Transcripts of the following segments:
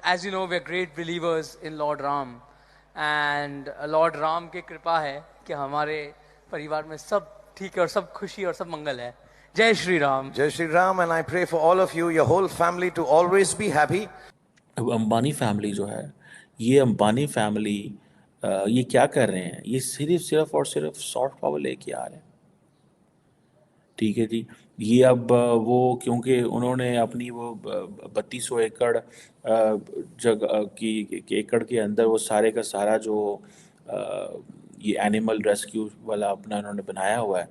as you know, we are great believers in Lord Ram, and Lord Ram की कृपा है कि हमारे परिवार में सब ठीक है और सब खुशी और सब मंगल है. जय Shri Ram. Jai Shri Ram, and I pray for all of you, your whole family, to always be happy. अब अंबानी फैमिली जो है, ये अंबानी फैमिली ये क्या कर रहे हैं? ये सिर्फ और सिर्फ सॉफ्ट पावर लेके आ रहे हैं. ठीक है जी. ये अब वो क्योंकि उन्होंने अपनी वो 3200 एकड़ जगह की एकड़ के अंदर वो सारे का सारा जो ये एनिमल रेस्क्यू वाला अपना उन्होंने बनाया हुआ है.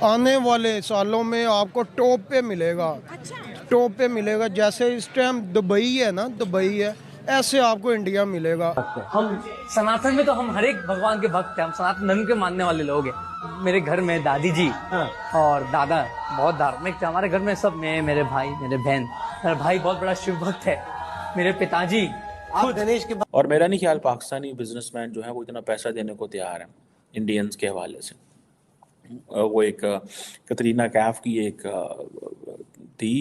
आने वाले सालों में आपको टॉप पे मिलेगा. टॉप पे मिलेगा. जैसे इस टाइम दुबई है ना, दुबई है, ऐसे आपको इंडिया मिलेगा. हम सनातन में तो हम हर एक भगवान के भक्त हैं. हम सनातन धर्म के मानने वाले लोग हैं. मेरे घर में दादी जी और दादा बहुत धार्मिक थे. हमारे घर में सब, मैं, मेरे भाई, मेरे बहन. मेरा भाई बहुत बड़ा शिव भक्त है. मेरे पिताजी गणेश के. और मेरा नहीं ख्याल पाकिस्तानी बिजनेसमैन जो है वो इतना पैसा देने को तैयार है इंडियंस के हवाले से. वो एक कतरीना कैफ की एक थी,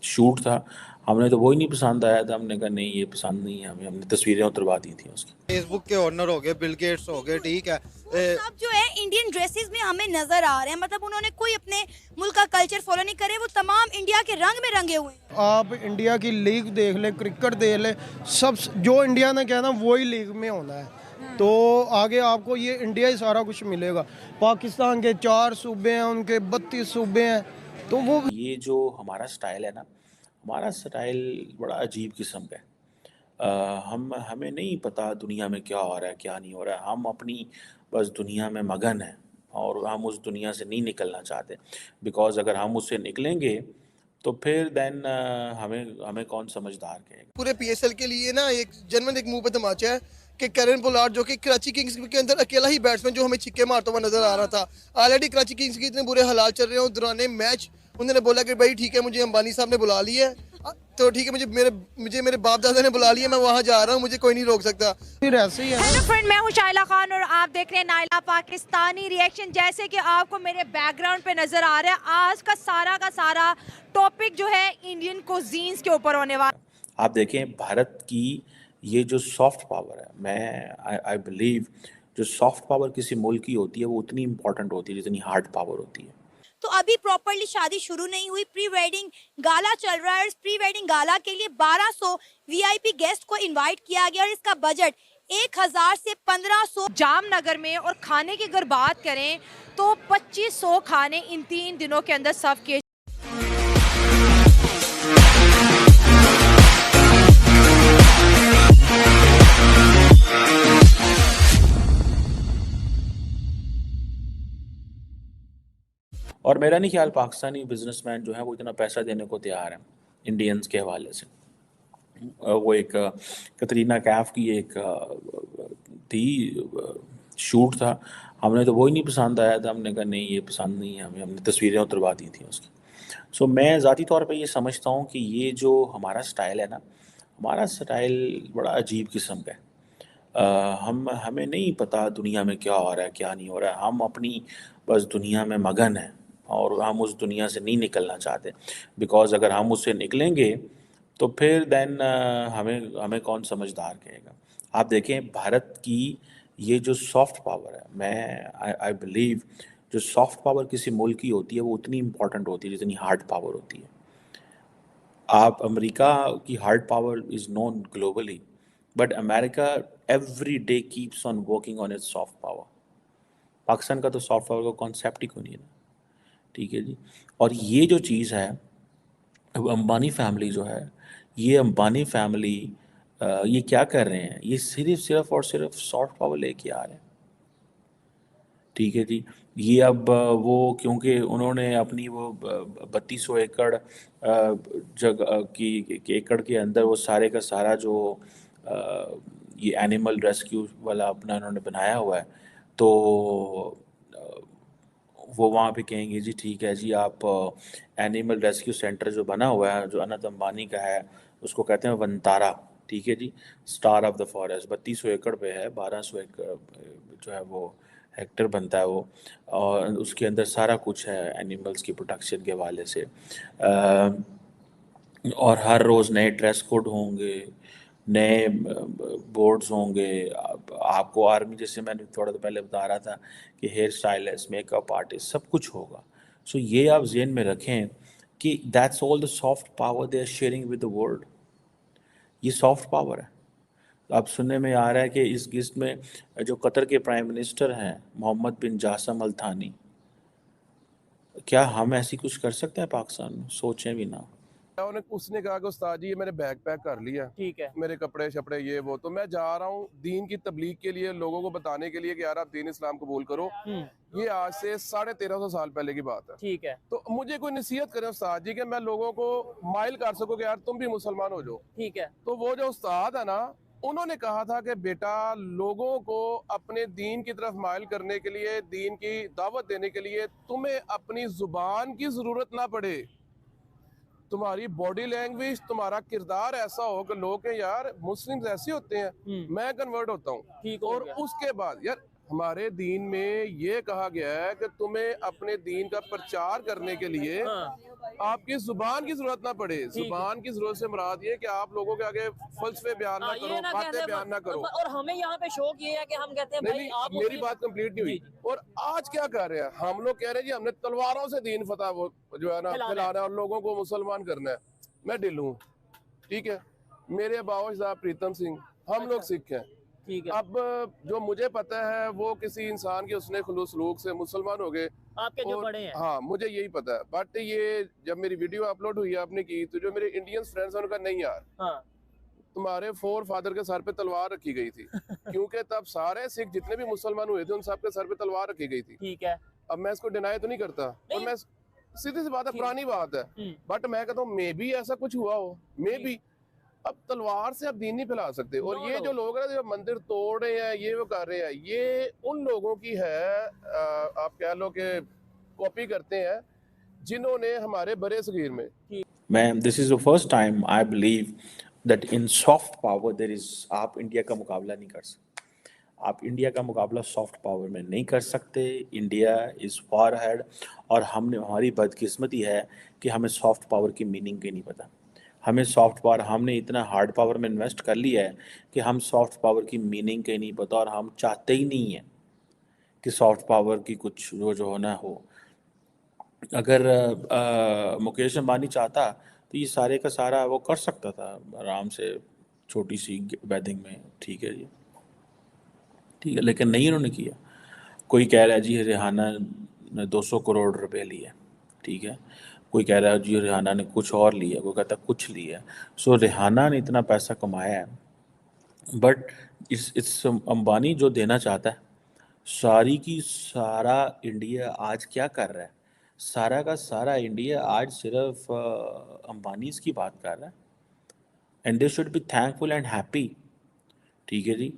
शूट था. हमने तो वही नहीं पसंद आया था. हमने कहा नहीं, ये पसंद नहीं है हमें. हमने तस्वीरें उतरवा दी थी उसकी. फेसबुक के ओनर हो गए, बिल गेट्स हो गए, ठीक है. सब जो है इंडियन ड्रेसेस में हमें नजर आ रहे हैं. मतलब उन्होंने कोई अपने मुल्क का कल्चर फॉलो नहीं करे. वो तमाम इंडिया के रंग में रंगे हुए हैं. आप इंडिया की लीग देख ले, क्रिकेट देख ले, सब जो इंडिया ने कहना वही लीग में होना है. तो आगे आपको ये इंडिया ही सारा कुछ मिलेगा. पाकिस्तान के 4 सूबे हैं, उनके 32 सूबे हैं. तो वो ये जो हमारा स्टाइल है ना, हमारा स्टाइल बड़ा अजीब किस्म का है. हमें नहीं पता दुनिया में क्या हो रहा है, क्या नहीं हो रहा है. हम अपनी बस दुनिया में मगन हैं और हम उस दुनिया से नहीं निकलना चाहते. बिकॉज अगर हम उससे निकलेंगे तो फिर देन हमें कौन समझदार कहेगा. पूरे पीएसएल के लिए ना एक जनरल एक मुंह पे तमाचा है कि कैरन पोलार्ड जो कि कराची किंग्स के अंदर अकेला ही बैट्समैन जो हमें छिक्के मारता हुआ नजर आ रहा था. ऑलरेडी कराची किंग्स के इतने बुरे हालात चल रहे हैं. दौरान मैच उन्होंने बोला कि भाई ठीक है, मुझे अंबानी साहब ने बुला लिया है, तो ठीक है, मुझे मेरे बाप दादा ने बुला लिया, मैं वहाँ जा रहा हूँ, मुझे कोई नहीं रोक सकता. फिर ऐसे ही है. हेलो फ्रेंड, मैं हूँ शाइला खान और आप देख रहे हैं नाइला पाकिस्तानी रिएक्शन. जैसे कि आपको मेरे बैकग्राउंड पे नजर आ रहा है, आज का सारा टॉपिक जो है इंडियन कुजीन्स के ऊपर होने वाला. आप देखें भारत की ये जो सॉफ्ट पावर है, मैं आई बिलीव जो सॉफ्ट पावर किसी मुल्क की होती है वो उतनी इम्पोर्टेंट होती है जितनी हार्ड पावर होती है. तो अभी प्रॉपर्ली शादी शुरू नहीं हुई, प्री वेडिंग गाला चल रहा है. प्री वेडिंग गाला के लिए 1200 वीआईपी गेस्ट को इनवाइट किया गया और इसका बजट 1000 से 1500 जामनगर में. और खाने की अगर बात करें तो 2500 खाने इन 3 दिनों के अंदर सर्व किए. और मेरा नहीं ख्याल पाकिस्तानी बिजनेसमैन जो है वो इतना पैसा देने को तैयार है इंडियंस के हवाले से. वो एक कतरीना कैफ की एक थी, शूट था. हमने तो वही नहीं पसंद आया था. हमने कहा नहीं, ये पसंद नहीं है हमें. हमने तस्वीरें उतरवा दी थी उसकी. सो मैं ज़ाती तौर पे ये समझता हूँ कि ये जो हमारा स्टाइल है ना, हमारा स्टाइल बड़ा अजीब किस्म का है. हमें नहीं पता दुनिया में क्या हो रहा है, क्या नहीं हो रहा है. हम अपनी बस दुनिया में मगन हैं और हम उस दुनिया से नहीं निकलना चाहते. बिकॉज अगर हम उससे निकलेंगे तो फिर देन हमें कौन समझदार कहेगा. आप देखें भारत की ये जो सॉफ्ट पावर है, मैं आई बिलीव जो सॉफ्ट पावर किसी मुल्क की होती है वो उतनी इम्पोर्टेंट होती है जितनी हार्ड पावर होती है. आप अमेरिका की hard power is known globally, but America every day keeps on working on it's soft power. Pakistan का तो सॉफ्ट पावर का कॉन्सेप्ट ही कोई नहीं है ना. ठीक है जी. और ये जो चीज़ है, अब अंबानी फैमिली जो है, ये अंबानी फैमिली ये क्या कर रहे हैं? ये सिर्फ और सिर्फ सॉफ्ट पावर लेके आ रहे हैं. ठीक है जी. ये अब वो क्योंकि उन्होंने अपनी वो 3200 एकड़ जगह की एकड़ के अंदर वो सारे का सारा जो ये एनिमल रेस्क्यू वाला अपना उन्होंने बनाया हुआ है. तो वो वहाँ पे कहेंगे जी ठीक है जी, आप एनिमल रेस्क्यू सेंटर जो बना हुआ है जो अनंत अंबानी का है, उसको कहते हैं वनतारा. ठीक है जी. स्टार ऑफ द फॉरेस्ट 3200 एकड़ पे है. 1200 एकड़ जो है वो हेक्टर बनता है वो. और उसके अंदर सारा कुछ है एनिमल्स की प्रोटेक्शन के हवाले से. اور ہر روز نئے ڈریس کوڈ ہوں گے, نئے بورڈز ہوں گے. آپ کو آرمی جیسے میں نے تھوڑا دیر پہلے بتا رہا تھا کہ hair stylist, make up artist, سب کچھ ہوگا. سو یہ آپ ذہن میں رکھیں کہ that's all the soft power they are sharing with the world. یہ سافٹ پاور ہے. اب سننے میں آ رہا ہے کہ اس گسٹ میں جو قطر کے پرائم منسٹر ہیں محمد بن جاسم الثانی, کیا ہم ایسی کچھ کر سکتے ہیں پاکستان میں؟ سوچیں بھی نہ. اس نے کہا کہ استاد جی یہ میں نے بیگ پیک کر لیا, ٹھیک ہے, میرے کپڑے شپڑے یہ وہ, تو میں جا رہا ہوں دین کی تبلیغ کے لیے, لوگوں کو بتانے کے لیے کہ یار آپ دین اسلام قبول کرو. یہ آج سے 1350 سال پہلے کی بات ہے. ٹھیک ہے, تو مجھے کوئی نصیحت کرے استاد جی کہ میں لوگوں کو مائل کر سکوں کہ یار تم بھی مسلمان ہو جاؤ. ٹھیک ہے, تو وہ جو استاد ہے نا, انہوں نے کہا تھا کہ بیٹا لوگوں کو اپنے دین کی طرف مائل کرنے کے لیے, دین کی دعوت دینے کے لیے تمہیں اپنی زبان کی ضرورت نہ پڑے. تمہاری باڈی لینگویج, تمہارا کردار ایسا ہو کہ لوگ کہیں یار مسلم ایسے ہوتے ہیں, میں کنورٹ ہوتا ہوں. ٹھیک ہو اور گیا. اس کے بعد یار ہمارے دین میں یہ کہا گیا ہے کہ تمہیں اپنے دین کا پرچار کرنے کے لیے آپ کی زبان کی ضرورت نہ پڑے. زبان کی ضرورت سے مراد یہ کہ آپ لوگوں کے آگے فلسفے بیان نہ کرو, باتیں بیان نہ کرو. اور ہمیں یہاں پہ شوق یہ ہے کہ ہم کہتے ہیں نہیں, میری بات کمپلیٹ نہیں ہوئی. اور آج کیا کر رہے ہیں ہم لوگ, کہہ رہے ہیں جی ہم نے تلواروں سے دین فتح وہ جو ہے نا پھیلانا ہے اور لوگوں کو مسلمان کرنا ہے. میں ڈل ہوں, ٹھیک ہے, میرے باوش صاحب پریتم سنگھ, ہم لوگ سکھ ہیں. اب جو مجھے پتا ہے وہ کسی انسان کے حسن خلوص سلوک سے مسلمان ہو گئے, آپ کے جو بڑے ہیں. ہاں مجھے یہی پتا ہے. بٹ یہ جب میری ویڈیو اپلوڈ ہوئی آپ نے کی, تو جو میرے انڈین فرینڈز ہیں انہوں نے کہا نہیں یار تمہارے فور فادر کے سر پہ تلوار رکھی گئی تھی. کیونکہ تب سارے سکھ جتنے بھی مسلمان ہوئے تھے ان سب کے سر پہ تلوار رکھی گئی تھی. ٹھیک ہے, اب میں اس کو ڈینائی تو نہیں کرتا, اور میں سیدھی سی بات ہے, پرانی بات ہے, بٹ میں کہتا ہوں مے بھی ایسا کچھ ہوا ہو, مے بھی. اب تلوار سے آپ دین نہیں پھیلا سکتے. اور یہ جو لوگ ہیں جو مندر توڑ رہے ہیں, یہ وہ کر رہے ہیں, یہ ان لوگوں کی ہے, آپ کہہ لو کہ کاپی کرتے ہیں جنہوں نے ہمارے برے صغیر میں. Ma'am this is the first time I believe that in soft power there is, آپ انڈیا کا مقابلہ نہیں کر سکتے. آپ انڈیا کا مقابلہ سافٹ پاور میں نہیں کر سکتے. India is far ahead. اور ہماری بدقسمتی ہے کہ ہمیں سافٹ پاور کی میننگ کی نہیں پتہ. ہمیں سافٹ پاور, ہم نے اتنا ہارڈ پاور میں انویسٹ کر لیا ہے کہ ہم سافٹ پاور کی میننگ کے نہیں پتہ, اور ہم چاہتے ہی نہیں ہیں کہ سافٹ پاور کی کچھ جو ہونا ہو. اگر مکیش امبانی چاہتا تو یہ سارے کا سارا وہ کر سکتا تھا آرام سے, چھوٹی سی ویڈنگ میں. ٹھیک ہے جی, ٹھیک ہے, لیکن نہیں انہوں نے کیا. کوئی کہہ رہا ہے جی ریحانہ نے 200 کروڑ روپے لیے, ٹھیک ہے, کوئی کہہ رہا ہے جی ریحانہ نے کچھ اور لیا, کوئی کہتا ہے کچھ لیا. سو ریحانہ نے اتنا پیسہ کمایا ہے, بٹ اس امبانی جو دینا چاہتا ہے, ساری کی سارا انڈیا آج کیا کر رہا ہے, سارا کا سارا انڈیا آج صرف امبانیز کی بات کر رہا ہے. And they should be thankful and happy. ٹھیک ہے جی,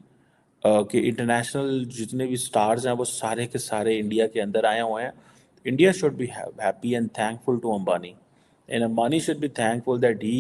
کہ انٹرنیشنل جتنے بھی سٹارز ہیں وہ سارے کے سارے انڈیا کے اندر آئے ہوئے ہیں. India should be happy and thankful to Ambani. And Ambani should be thankful that he